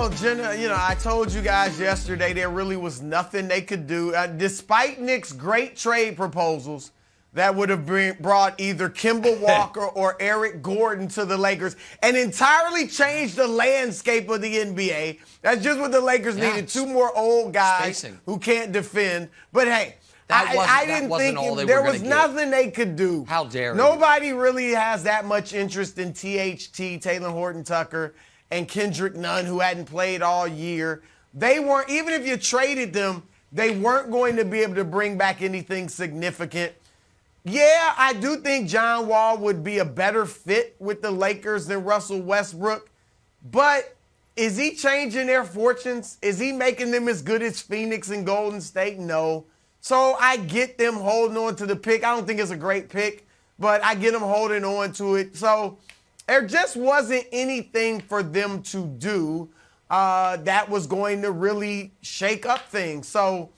Well, Jenna, I told you guys yesterday there really was nothing they could do. Despite Nick's great trade proposals that would have brought either Kemba Walker or Eric Gordon to the Lakers and entirely changed the landscape of the NBA. That's just what the Lakers needed. Two more old guys who can't defend. But, hey, I didn't think there was nothing they could do. How dare you? Nobody really has that much interest in THT, Taylor Horton-Tucker, and Kendrick Nunn, who hadn't played all year. They weren't, even if you traded them, they weren't going to be able to bring back anything significant. Yeah, I do think John Wall would be a better fit with the Lakers than Russell Westbrook. But is he changing their fortunes? Is he making them as good as Phoenix and Golden State? No. So I get them holding on to the pick. I don't think it's a great pick, but I get them holding on to it. So there just wasn't anything for them to do that was going to really shake up things. So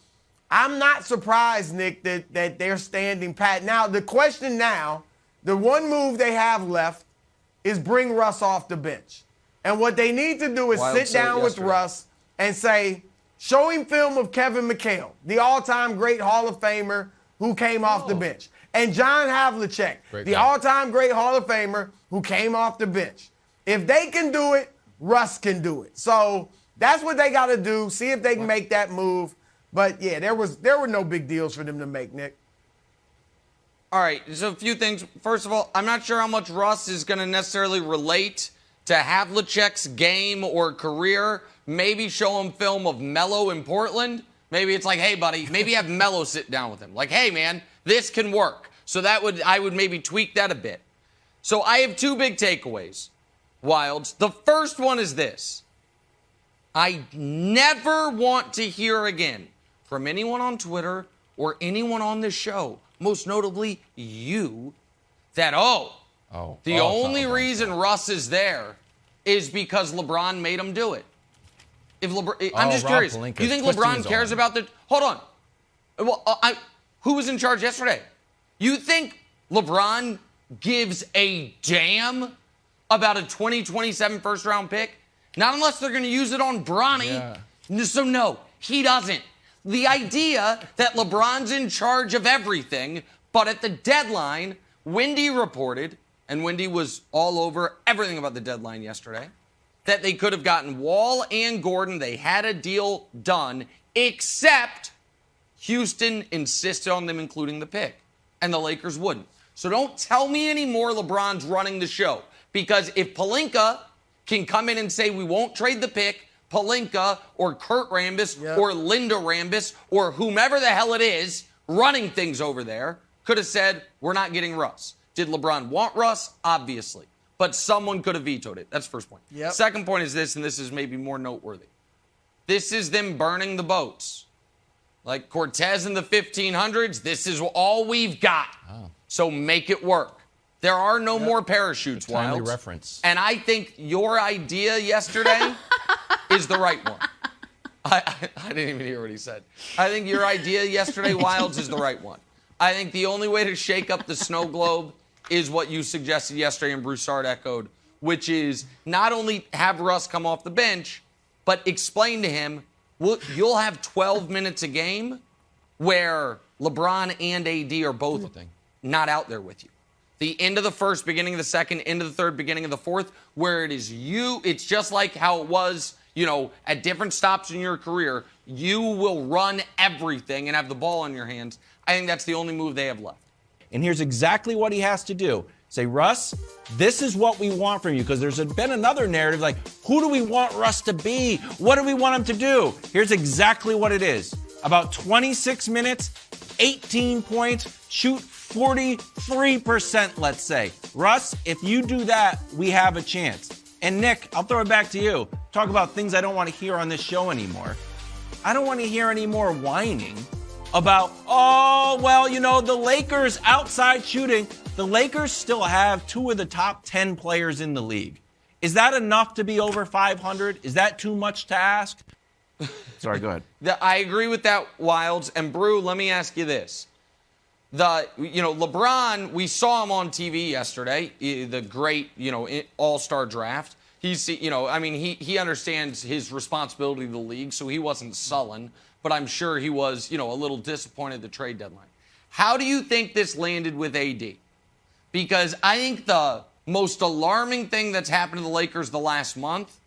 I'm not surprised, Nick, that they're standing pat. Now, the question now, the one move they have left is bring Russ off the bench. And what they need to do is sit down with Russ and say, show him film of Kevin McHale, the all-time great Hall of Famer who came off the bench. And John Havlicek, the all-time great Hall of Famer who came off the bench. If they can do it, Russ can do it. So that's what they got to do, see if they can make that move. But, yeah, there were no big deals for them to make, Nick. All right, so a few things. First of all, I'm not sure how much Russ is going to necessarily relate to Havlicek's game or career. Maybe show him film of Melo in Portland. Maybe it's like, hey, buddy, maybe have Melo sit down with him. Like, hey, man, this can work. So I would maybe tweak that a bit. So I have two big takeaways, Wilds. The first one is this. I never want to hear again from anyone on Twitter or anyone on this show, most notably you, that, the only reason Russ is there is because LeBron made him do it. If LeBron, I'm just curious. You think LeBron cares about the? Hold on. Well, who was in charge yesterday? You think LeBron gives a damn about a 2027 first-round pick? Not unless they're going to use it on Bronny. Yeah. So no, he doesn't. The idea that LeBron's in charge of everything, but at the deadline, Wendy reported, and Wendy was all over everything about the deadline yesterday, that they could have gotten Wall and Gordon. They had a deal done, except Houston insisted on them including the pick, and the Lakers wouldn't. So don't tell me anymore LeBron's running the show, because if Pelinka can come in and say we won't trade the pick, Pelinka or Kurt Rambis or Linda Rambis or whomever the hell it is running things over there could have said we're not getting Russ. Did LeBron want Russ? Obviously. But someone could have vetoed it. That's the first point. Second point is this, and this is maybe more noteworthy. This is them burning the boats. Like Cortez in the 1500s, this is all we've got. So make it work. There are no more parachutes, Wilds. Timely reference. And I think your idea yesterday is the right one. I didn't even hear what he said. I think your idea yesterday, Wilds, is the right one. I think the only way to shake up the snow globe is what you suggested yesterday and Broussard echoed, which is not only have Russ come off the bench, but explain to him, you'll have 12 minutes a game where LeBron and AD are both not out there with you. The end of the first, beginning of the second, end of the third, beginning of the fourth, where it is you. It's just like how it was, at different stops in your career. You will run everything and have the ball in your hands. I think that's the only move they have left. And here's exactly what he has to do. Say, Russ, this is what we want from you. Because there's been another narrative like, who do we want Russ to be? What do we want him to do? Here's exactly what it is. About 26 minutes, 18 points, shoot 43%, let's say. Russ, if you do that, we have a chance. And Nick, I'll throw it back to you. Talk about things I don't want to hear on this show anymore. I don't want to hear any more whining about, the Lakers outside shooting. The Lakers still have two of the top 10 players in the league. Is that enough to be over 500? Is that too much to ask? Sorry, go ahead. I agree with that, Wilds. And Brew, let me ask you this. LeBron, we saw him on TV yesterday, the great, all-star draft. he understands his responsibility to the league, so he wasn't sullen, but I'm sure he was, a little disappointed at the trade deadline. How do you think this landed with AD? Because I think the most alarming thing that's happened to the Lakers the last month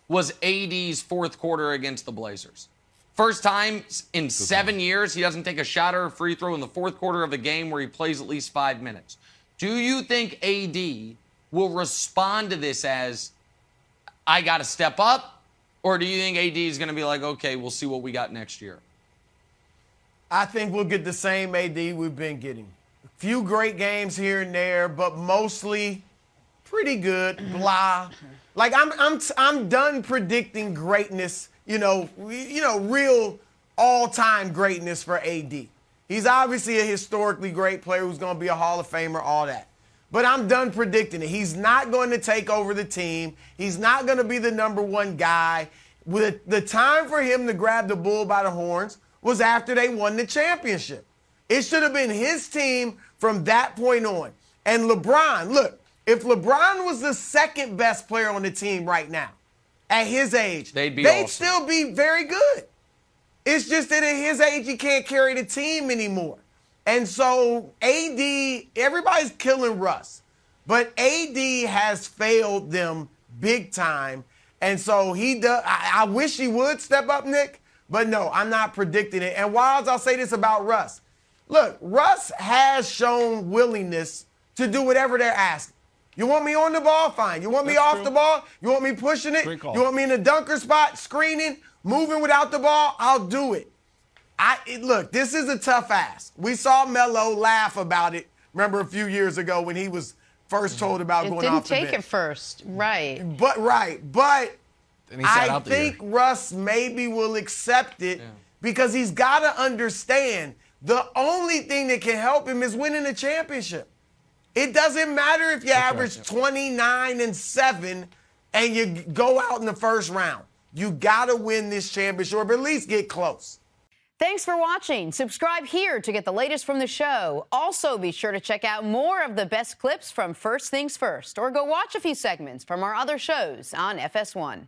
was AD's fourth quarter against the Blazers. First time in 7 years he doesn't take a shot or a free throw in the fourth quarter of a game where he plays at least 5 minutes. Do you think AD will respond to this as, I got to step up? Or do you think AD is going to be like, okay, we'll see what we got next year? I think we'll get the same AD we've been getting. A few great games here and there, but mostly pretty good, blah. Like I'm done predicting greatness, real all-time greatness for AD. He's obviously a historically great player who's going to be a Hall of Famer, all that. But I'm done predicting it. He's not going to take over the team. He's not going to be the number one guy. With the time for him to grab the bull by the horns was after they won the championship. It should have been his team from that point on. And LeBron, look, if LeBron was the second best player on the team right now, at his age, they'd still be very good. It's just that at his age, he can't carry the team anymore. And so AD, everybody's killing Russ, but AD has failed them big time. And so I wish he would step up, Nick, but no, I'm not predicting it. And while I'll say this about Russ, look, Russ has shown willingness to do whatever they're asking. You want me on the ball? Fine. You want me off the ball? You want me pushing it? You want me in the dunker spot, screening, moving without the ball? I'll do it. Look, this is a tough ask. We saw Melo laugh about it, remember a few years ago when he was first told about going off the bench. Didn't take it first, right. But I think Russ maybe will accept it because he's got to understand the only thing that can help him is winning a championship. It doesn't matter if you average 29-7 and you go out in the first round. You got to win this championship or at least get close. Thanks for watching. Subscribe here to get the latest from the show. Also, be sure to check out more of the best clips from First Things First, or go watch a few segments from our other shows on FS1.